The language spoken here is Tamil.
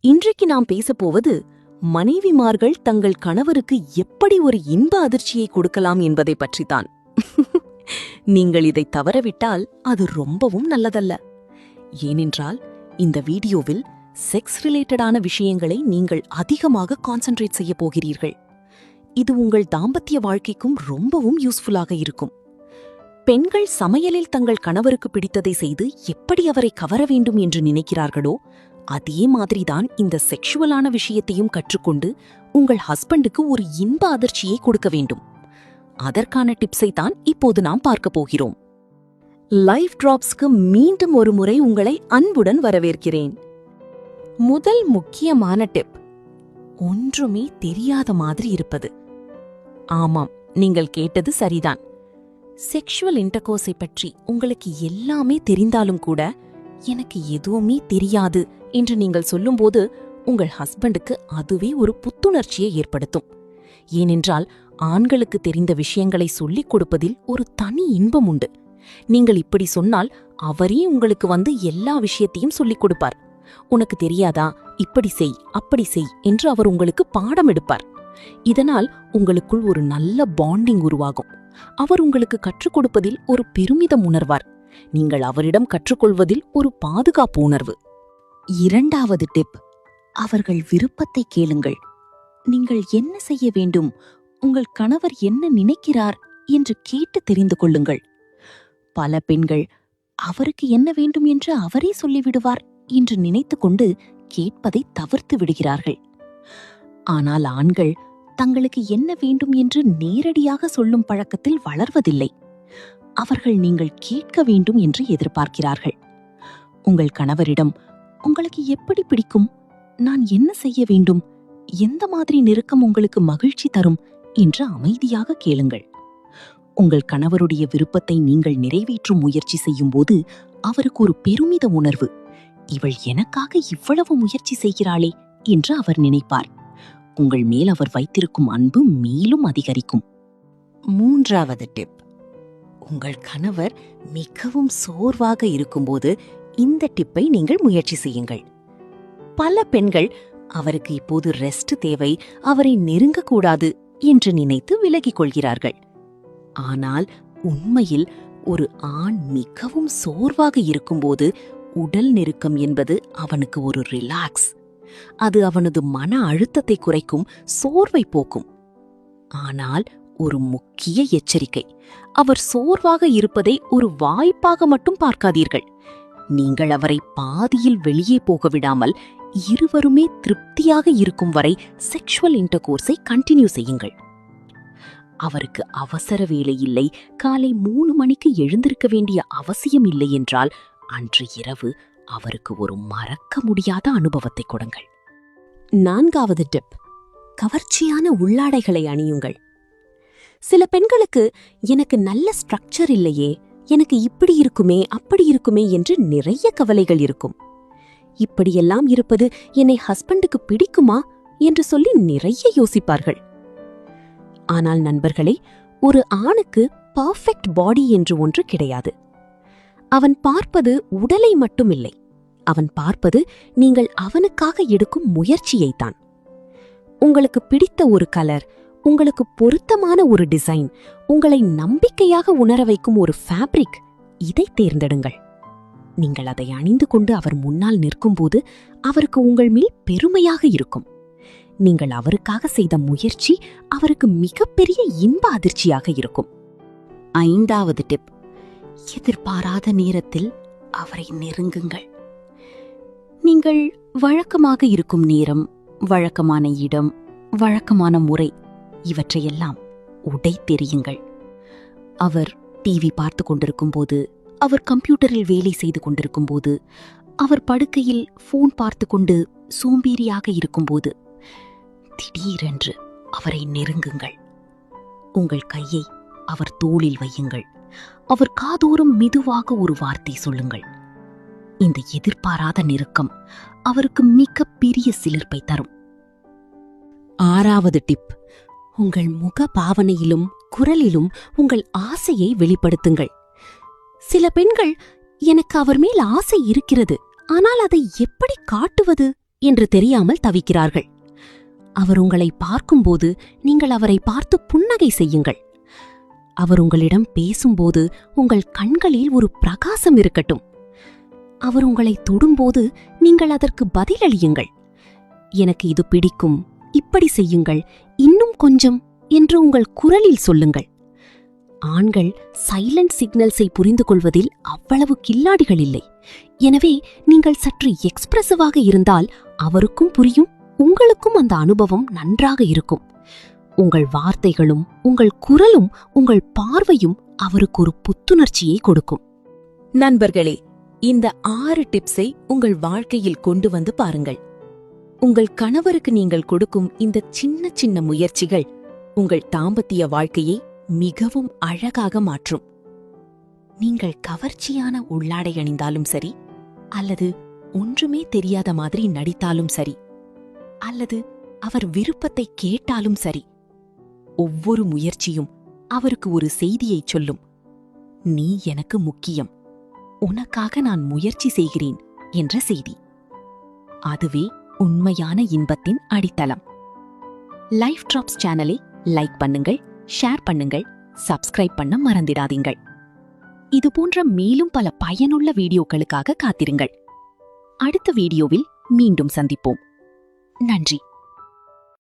இன்றைக்கு நாம் பேசப்போவது மனைவிமார்கள் தங்கள் கணவருக்கு எப்படி ஒரு இன்ப அதிர்ச்சியை கொடுக்கலாம் என்பதை பற்றித்தான். நீங்கள் இதை தவறவிட்டால் அது ரொம்பவும் நல்லதல்ல. ஏனென்றால் இந்த வீடியோவில் செக்ஸ் ரிலேட்டடான விஷயங்களை நீங்கள் அதிகமாக கான்சென்ட்ரேட் செய்ய போகிறீர்கள். இது உங்கள் தாம்பத்திய வாழ்க்கைக்கும் ரொம்பவும் யூஸ்ஃபுல்லாக இருக்கும். பெண்கள் சமையலில் தங்கள் கணவருக்கு பிடித்ததை செய்து எப்படி அவரை கவர வேண்டும் என்று நினைக்கிறார்களோ அதே மாதிரிதான் இந்த செக்ஷுவலான விஷயத்தையும் கற்றுக்கொண்டு உங்கள் ஹஸ்பண்டுக்கு ஒரு இன்ப அதிர்ச்சியை கொடுக்க வேண்டும். அதற்கான டிப்ஸை தான் இப்போது நாம் பார்க்க போகிறோம். லைஃப் டிராப்ஸ்க்கு மீண்டும் ஒரு முறை உங்களை அன்புடன் வரவேற்கிறேன். முதல் முக்கியமான டிப், ஒன்றுமே தெரியாத மாதிரி இருப்பது. ஆமாம், நீங்கள் கேட்டது சரிதான். செக்ஷுவல் இன்டர்கோர்ஸை பற்றி உங்களுக்கு எல்லாமே தெரிந்தாலும் கூட எனக்கு எதுவுமே தெரியாது என்று நீங்கள் சொல்லும்போது உங்கள் ஹஸ்பண்டுக்கு அதுவே ஒரு புத்துணர்ச்சியை ஏற்படுத்தும். ஏனென்றால் ஆண்களுக்கு தெரிந்த விஷயங்களை சொல்லிக் கொடுப்பதில் ஒரு தனி இன்பம் உண்டு. நீங்கள் இப்படி சொன்னால் அவரே உங்களுக்கு வந்து எல்லா விஷயத்தையும் சொல்லிக் கொடுப்பார். உனக்கு தெரியாதா, இப்படி செய் அப்படி செய் என்று அவர் உங்களுக்கு பாடம் எடுப்பார். இதனால் உங்களுக்குள் ஒரு நல்ல பாண்டிங் உருவாகும். அவர் உங்களுக்கு கற்றுக் கொடுப்பதில் ஒரு பெருமிதம் உணர்வார். நீங்கள் அவரிடம் கற்றுக்கொள்வதில் ஒரு பாதுகாப்பு உணர்வு. இரண்டாவது டிப், அவர்கள் விருப்பத்தை கேளுங்கள். நீங்கள் என்ன செய்ய வேண்டும், உங்கள் கணவர் என்ன நினைக்கிறார் என்று கேட்டு தெரிந்து கொள்ளுங்கள். பல பெண்கள் அவருக்கு என்ன வேண்டும் என்று அவரே சொல்லிவிடுவார் என்று நினைத்துக்கொண்டு கேட்பதை தவிர்த்து விடுகிறார்கள். ஆனால் ஆண்கள் தங்களுக்கு என்ன வேண்டும் என்று நேரடியாக சொல்லும் பழக்கத்தில் வளர்வதில்லை. அவர்கள் நீங்கள் கேட்க வேண்டும் என்று எதிர்பார்க்கிறார்கள். உங்கள் கணவரிடம் உங்களுக்கு எப்படி பிடிக்கும், நான் என்ன செய்ய வேண்டும், எந்த மாதிரி நெருக்கம் உங்களுக்கு மகிழ்ச்சி தரும் என்று அமைதியாக கேளுங்கள். உங்கள் கணவருடைய விருப்பத்தை நீங்கள் நிறைவேற்றும் முயற்சி செய்யும்போது அவருக்கு ஒரு பெருமித உணர்வு. இவள் எனக்காக இவ்வளவு முயற்சி செய்கிறாளே என்று அவர் நினைப்பார். உங்கள் மேல் அவர் வைத்திருக்கும் அன்பு மேலும் அதிகரிக்கும். மூன்றாவது டிப், உங்கள் கணவர் மிகவும் சோர்வாக இருக்கும்போது இந்த டிப்பை நீங்கள் முயற்சி செய்யுங்கள். பல பெண்கள் அவருக்கு இப்போது ரெஸ்ட் தேவை, அவரை நெருங்கக்கூடாது என்று நினைத்து விலகிக் கொள்கிறார்கள். ஆனால் உண்மையில் ஒரு ஆண் மிகவும் சோர்வாக இருக்கும்போது உடல் நெருக்கம் என்பது அவனுக்கு ஒரு ரிலாக்ஸ். அது அவனது மன அழுத்தத்தை குறைக்கும், சோர்வை போக்கும். ஆனால் ஒரு முக்கிய எச்சரிக்கை, அவர் சோர்வாக இருப்பதை ஒரு வாய்ப்பாக மட்டும் பார்க்காதீர்கள். நீங்கள் அவரை பாதியில் வெளியே போக விடாமல் இருவருமே திருப்தியாக இருக்கும் வரை செக்ஷுவல் இன்டர்கோர்ஸை கண்டினியூ செய்யுங்கள். அவருக்கு அவசர வேலை இல்லை, காலை 3 மணிக்கு எழுந்திருக்க வேண்டிய அவசியம் இல்லை என்றால் அன்று இரவு அவருக்கு ஒரு மறக்க முடியாத அனுபவத்தை கொடுங்கள். நான்காவது டிப், கவர்ச்சியான உள்ளாடைகளை அணியுங்கள். சில பெண்களுக்கு எனக்கு நல்ல ஸ்ட்ரக்சர் இல்லையே, எனக்கு இப்படி இருக்குமே அப்படி இருக்குமே என்று நிறைய கவலைகள் இருக்கும். இப்படியெல்லாம் இருப்பது என்னை ஹஸ்பண்டுக்கு பிடிக்குமா என்று சொல்லி நிறைய யோசிப்பார்கள். ஆனால் நண்பர்களே, ஒரு ஆணுக்கு பர்ஃபெக்ட் பாடி என்று ஒன்று கிடையாது. அவன் பார்ப்பது உடலை மட்டுமில்லை, அவன் பார்ப்பது நீங்கள் அவனுக்காக எடுக்கும் முயற்சியைத்தான். உங்களுக்கு பிடித்த ஒரு கலர், உங்களுக்கு பொருத்தமான ஒரு டிசைன், உங்களை நம்பிக்கையாக உணர வைக்கும் ஒரு ஃபேப்ரிக், இதை தேர்ந்தெடுங்கள். நீங்கள் அதை அணிந்து கொண்டு அவர் முன்னால் நிற்கும்போது அவருக்கு உங்கள் மேல் பெருமையாக இருக்கும். நீங்கள் அவருக்காக செய்த முயற்சி அவருக்கு மிகப்பெரிய இன்ப அதிர்ச்சியாக இருக்கும். ஐந்தாவது டிப், எதிர்பாராத நேரத்தில் அவரை நெருங்குங்கள். நீங்கள் வழக்கமாக இருக்கும் நேரம், வழக்கமான இடம், வழக்கமான முறை இவற்றையெல்லாம் உடைத்தெறியுங்கள். அவர் டிவி பார்த்து கொண்டிருக்கும் போது, அவர் கம்ப்யூட்டரில் வேலை செய்து கொண்டிருக்கும் போது, அவர் படுக்கையில் போன் பார்த்து கொண்டு சோம்பேறியாக இருக்கும்போது திடீரென்று அவரை நெருங்குங்கள். உங்கள் கையை அவர் தோளில் வையுங்கள். அவர் காதோறும் மெதுவாக ஒரு வார்த்தை சொல்லுங்கள். இந்த எதிர்பாராத நெருக்கம் அவருக்கு மிக பெரிய சிலிர்ப்பை தரும். ஆறாவது டிப், உங்கள் முக பாவனையிலும் குரலிலும் உங்கள் ஆசையை வெளிப்படுத்துங்கள். சில பெண்கள் எனக்கு அவர் மேல் ஆசை இருக்கிறது, ஆனால் அதை எப்படி காட்டுவது என்று தெரியாமல் தவிக்கிறார்கள். அவர் உங்களை பார்க்கும்போது நீங்கள் அவரை பார்த்து புன்னகை செய்யுங்கள். அவர் உங்களிடம் பேசும்போது உங்கள் கண்களில் ஒரு பிரகாசம் இருக்கட்டும். அவர் உங்களை தொடும்போது நீங்கள் அதற்கு பதிலளியுங்கள். எனக்கு இது பிடிக்கும், இப்படி செய்யுங்கள், இன்னும் கொஞ்சம் என்று உங்கள் குரலில் சொல்லுங்கள். ஆண்கள் சைலண்ட் சிக்னல்ஸை புரிந்து கொள்வதில் அவ்வளவு கில்லாடிகள் இல்லை. எனவே நீங்கள் சற்று எக்ஸ்பிரசிவாக இருந்தால் அவருக்கும் புரியும், உங்களுக்கும் அந்த அனுபவம் நன்றாக இருக்கும். உங்கள் வார்த்தைகளும் உங்கள் குரலும் உங்கள் பார்வையும் அவருக்கு ஒரு புத்துணர்ச்சியை கொடுக்கும். நண்பர்களே, இந்த 6 டிப்ஸை உங்கள் வாழ்க்கையில் கொண்டு வந்து பாருங்கள். உங்கள் கணவருக்கு நீங்கள் கொடுக்கும் இந்த சின்ன சின்ன முயற்சிகள் உங்கள் தாம்பத்திய வாழ்க்கையை மிகவும் அழகாக மாற்றும். நீங்கள் கவர்ச்சியான உள்ளாடை அணிந்தாலும் சரி, அல்லது ஒன்றுமே தெரியாத மாதிரி நடித்தாலும் சரி, அல்லது அவர் விருப்பத்தை கேட்டாலும் சரி, ஒவ்வொரு முயற்சியும் அவருக்கு ஒரு செய்தியைச் சொல்லும். நீ எனக்கு முக்கியம், உனக்காக நான் முயற்சி செய்கிறேன் என்ற செய்தி. அதுவே உண்மையான இன்பத்தின் அடித்தளம். லைஃப் டிராப்ஸ் சேனலை லைக் பண்ணுங்கள், ஷேர் பண்ணுங்கள், சப்ஸ்கிரைப் பண்ண மறந்திடாதீங்கள். இதுபோன்ற மேலும் பல பயனுள்ள வீடியோக்களுக்காக காத்திருங்கள். அடுத்த வீடியோவில் மீண்டும் சந்திப்போம். நன்றி.